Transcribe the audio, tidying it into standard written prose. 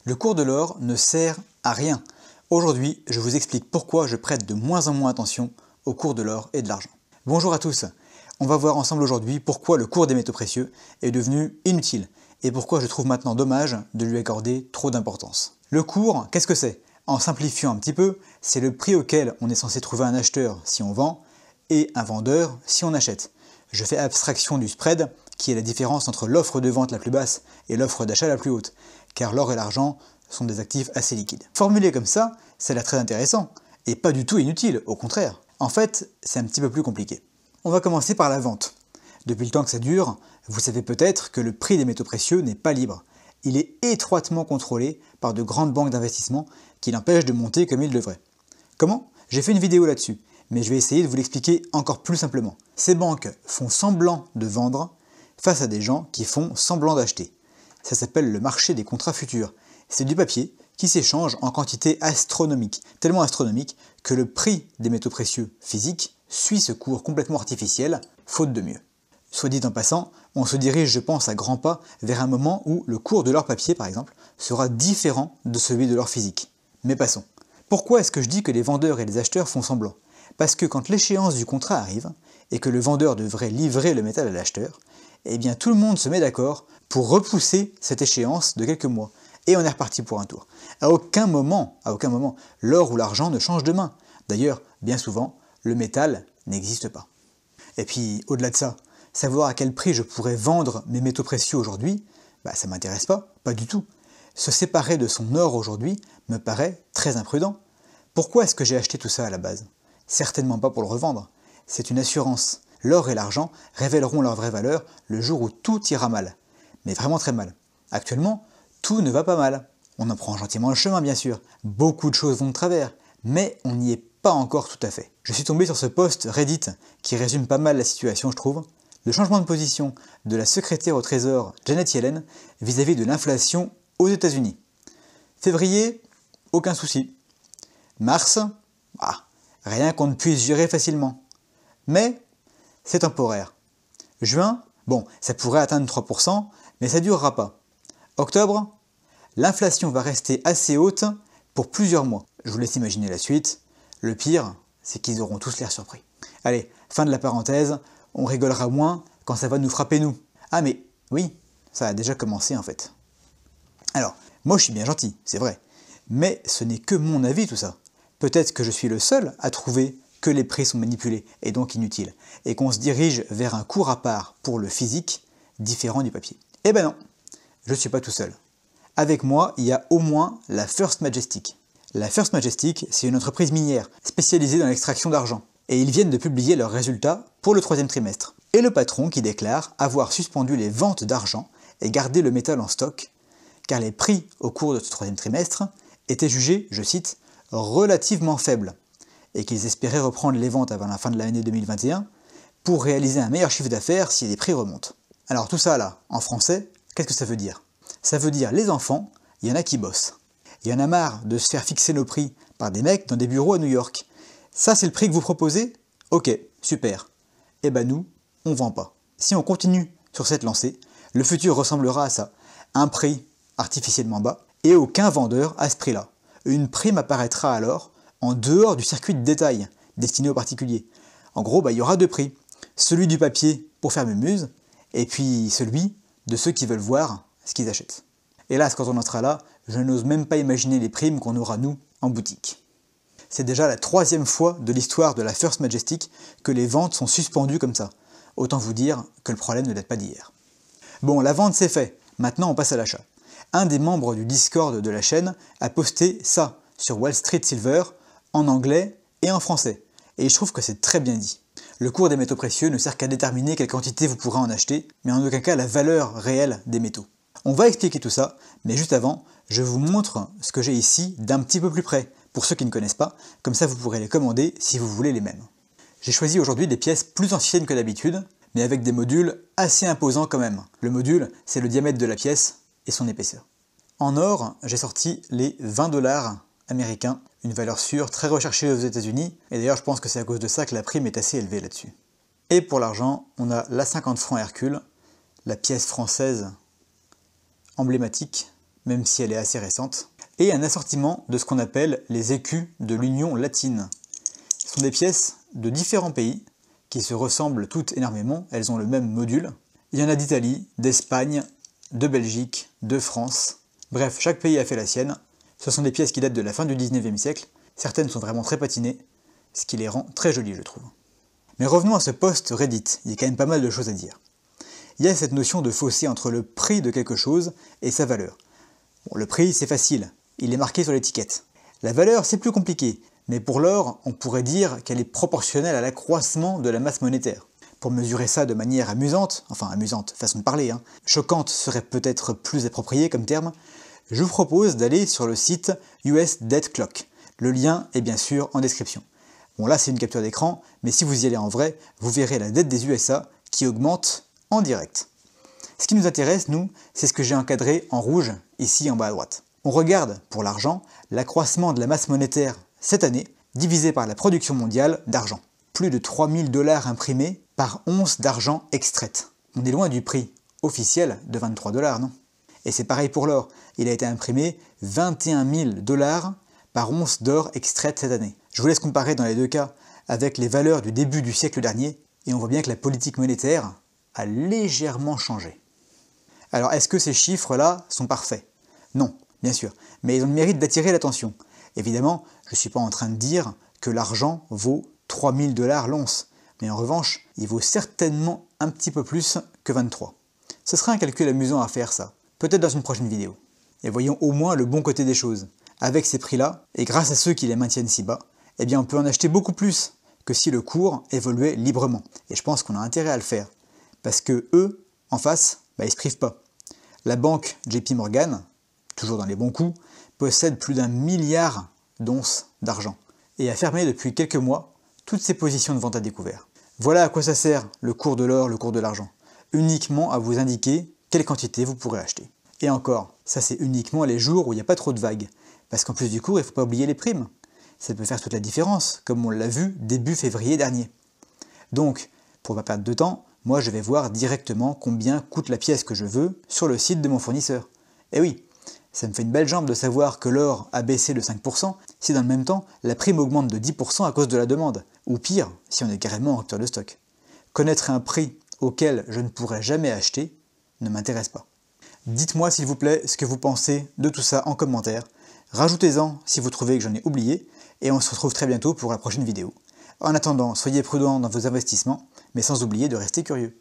Le cours de l'or ne sert à rien. Aujourd'hui, je vous explique pourquoi je prête de moins en moins attention au cours de l'or et de l'argent. Bonjour à tous, on va voir ensemble aujourd'hui pourquoi le cours des métaux précieux est devenu inutile et pourquoi je trouve maintenant dommage de lui accorder trop d'importance. Le cours, qu'est-ce que c'est? En simplifiant un petit peu, c'est le prix auquel on est censé trouver un acheteur si on vend et un vendeur si on achète. Je fais abstraction du spread, qui est la différence entre l'offre de vente la plus basse et l'offre d'achat la plus haute, car l'or et l'argent sont des actifs assez liquides. Formulé comme ça a l'air très intéressant, et pas du tout inutile, au contraire. En fait, c'est un petit peu plus compliqué. On va commencer par la vente. Depuis le temps que ça dure, vous savez peut-être que le prix des métaux précieux n'est pas libre. Il est étroitement contrôlé par de grandes banques d'investissement qui l'empêchent de monter comme il devrait. Comment? J'ai fait une vidéo là-dessus, mais je vais essayer de vous l'expliquer encore plus simplement. Ces banques font semblant de vendre face à des gens qui font semblant d'acheter. Ça s'appelle le marché des contrats futurs. C'est du papier qui s'échange en quantité astronomique, tellement astronomique que le prix des métaux précieux physiques suit ce cours complètement artificiel, faute de mieux. Soit dit en passant, on se dirige, je pense, à grands pas vers un moment où le cours de l'or papier, par exemple, sera différent de celui de l'or physique. Mais passons. Pourquoi est-ce que je dis que les vendeurs et les acheteurs font semblant? Parce que quand l'échéance du contrat arrive, et que le vendeur devrait livrer le métal à l'acheteur, eh bien tout le monde se met d'accord pour repousser cette échéance de quelques mois. Et on est reparti pour un tour. À aucun moment, l'or ou l'argent ne change de main. D'ailleurs, bien souvent, le métal n'existe pas. Et puis, au-delà de ça, savoir à quel prix je pourrais vendre mes métaux précieux aujourd'hui, ça m'intéresse pas du tout. Se séparer de son or aujourd'hui me paraît très imprudent. Pourquoi est-ce que j'ai acheté tout ça à la base? Certainement pas pour le revendre. C'est une assurance. L'or et l'argent révéleront leur vraie valeur le jour où tout ira mal. Mais vraiment très mal. Actuellement, tout ne va pas mal. On en prend gentiment le chemin, bien sûr. Beaucoup de choses vont de travers, mais on n'y est pas encore tout à fait. Je suis tombé sur ce post Reddit qui résume pas mal la situation, je trouve. Le changement de position de la secrétaire au Trésor Janet Yellen vis-à-vis de l'inflation aux États-Unis. Février, aucun souci. Mars, rien qu'on ne puisse gérer facilement. Mai, c'est temporaire. Juin, ça pourrait atteindre 3%, mais ça ne durera pas. Octobre, l'inflation va rester assez haute pour plusieurs mois. Je vous laisse imaginer la suite. Le pire, c'est qu'ils auront tous l'air surpris. Allez, fin de la parenthèse, on rigolera moins quand ça va nous frapper nous. Ah mais oui, ça a déjà commencé en fait. Alors, moi je suis bien gentil, c'est vrai, mais ce n'est que mon avis tout ça. Peut-être que je suis le seul à trouver que les prix sont manipulés et donc inutiles, et qu'on se dirige vers un cours à part pour le physique, différent du papier. Eh ben non, je ne suis pas tout seul. Avec moi, il y a au moins la First Majestic. La First Majestic, c'est une entreprise minière spécialisée dans l'extraction d'argent. Et ils viennent de publier leurs résultats pour le 3e trimestre. Et le patron qui déclare avoir suspendu les ventes d'argent et gardé le métal en stock, car les prix au cours de ce 3e trimestre étaient jugés, je cite, relativement faibles, et qu'ils espéraient reprendre les ventes avant la fin de l'année 2021 pour réaliser un meilleur chiffre d'affaires si les prix remontent. Alors tout ça là, en français, qu'est-ce que ça veut dire? Ça veut dire les enfants, il y en a qui bossent. Il y en a marre de se faire fixer nos prix par des mecs dans des bureaux à New York. Ça c'est le prix que vous proposez? Ok, super. Eh ben nous, on vend pas. Si on continue sur cette lancée, le futur ressemblera à ça. Un prix artificiellement bas et aucun vendeur à ce prix-là. Une prime apparaîtra alors en dehors du circuit de détail destiné aux particuliers. En gros, il y aura deux prix. Celui du papier pour faire mumuse et puis celui de ceux qui veulent voir ce qu'ils achètent. Hélas, quand on en sera là, je n'ose même pas imaginer les primes qu'on aura nous en boutique. C'est déjà la 3e fois de l'histoire de la First Majestic que les ventes sont suspendues comme ça. Autant vous dire que le problème ne date pas d'hier. Bon, la vente c'est fait, maintenant on passe à l'achat. Un des membres du Discord de la chaîne a posté ça sur Wall Street Silver en anglais et en français. Et je trouve que c'est très bien dit. Le cours des métaux précieux ne sert qu'à déterminer quelle quantité vous pourrez en acheter, mais en aucun cas la valeur réelle des métaux. On va expliquer tout ça, mais juste avant, je vous montre ce que j'ai ici d'un petit peu plus près, pour ceux qui ne connaissent pas, comme ça vous pourrez les commander si vous voulez les mêmes. J'ai choisi aujourd'hui des pièces plus anciennes que d'habitude, mais avec des modules assez imposants quand même. Le module, c'est le diamètre de la pièce et son épaisseur. En or, j'ai sorti les 20 $ américains, une valeur sûre, très recherchée aux États-Unis, et d'ailleurs je pense que c'est à cause de ça que la prime est assez élevée là-dessus. Et pour l'argent, on a la 50 francs Hercule, la pièce française emblématique même si elle est assez récente, et un assortiment de ce qu'on appelle les écus de l'Union latine. Ce sont des pièces de différents pays qui se ressemblent toutes énormément, elles ont le même module. Il y en a d'Italie, d'Espagne, de Belgique, de France. Bref, chaque pays a fait la sienne. Ce sont des pièces qui datent de la fin du 19e siècle. Certaines sont vraiment très patinées, ce qui les rend très jolies, je trouve. Mais revenons à ce post Reddit, il y a quand même pas mal de choses à dire. Il y a cette notion de fossé entre le prix de quelque chose et sa valeur. Bon, le prix, c'est facile, il est marqué sur l'étiquette. La valeur, c'est plus compliqué, mais pour l'or, on pourrait dire qu'elle est proportionnelle à l'accroissement de la masse monétaire. Pour mesurer ça de manière amusante, enfin amusante, façon de parler, choquante serait peut-être plus approprié comme terme, je vous propose d'aller sur le site US Debt Clock. Le lien est bien sûr en description. Bon là c'est une capture d'écran, mais si vous y allez en vrai, vous verrez la dette des USA qui augmente en direct. Ce qui nous intéresse, nous, c'est ce que j'ai encadré en rouge, ici en bas à droite. On regarde, pour l'argent, l'accroissement de la masse monétaire cette année, divisé par la production mondiale d'argent. Plus de 3000 $ imprimés par once d'argent extraite. On est loin du prix officiel de 23 $, non? Et c'est pareil pour l'or, il a été imprimé 21 000 $ par once d'or extraite cette année. Je vous laisse comparer dans les deux cas avec les valeurs du début du siècle dernier, et on voit bien que la politique monétaire a légèrement changé. Alors est-ce que ces chiffres-là sont parfaits? Non, bien sûr, mais ils ont le mérite d'attirer l'attention. Évidemment, je ne suis pas en train de dire que l'argent vaut 3000 $ l'once, mais en revanche, il vaut certainement un petit peu plus que 23. Ce serait un calcul amusant à faire ça, peut-être dans une prochaine vidéo. Et voyons au moins le bon côté des choses. Avec ces prix-là, et grâce à ceux qui les maintiennent si bas, eh bien on peut en acheter beaucoup plus que si le cours évoluait librement. Et je pense qu'on a intérêt à le faire. Parce que eux, en face, ils se privent pas. La banque JP Morgan, toujours dans les bons coups, possède plus d'1 milliard d'onces d'argent. Et a fermé depuis quelques mois toutes ses positions de vente à découvert. Voilà à quoi ça sert le cours de l'or, le cours de l'argent. Uniquement à vous indiquer quelle quantité vous pourrez acheter. Et encore, ça c'est uniquement les jours où il n'y a pas trop de vagues. Parce qu'en plus du cours, il ne faut pas oublier les primes. Ça peut faire toute la différence, comme on l'a vu début février dernier. Donc, pour ne pas perdre de temps, moi je vais voir directement combien coûte la pièce que je veux sur le site de mon fournisseur. Et oui, ça me fait une belle jambe de savoir que l'or a baissé de 5% si dans le même temps, la prime augmente de 10% à cause de la demande. Ou pire, si on est carrément en rupture de stock. Connaître un prix auquel je ne pourrais jamais acheter ne m'intéresse pas. Dites-moi s'il vous plaît ce que vous pensez de tout ça en commentaire. Rajoutez-en si vous trouvez que j'en ai oublié, et on se retrouve très bientôt pour la prochaine vidéo. En attendant, soyez prudents dans vos investissements, mais sans oublier de rester curieux.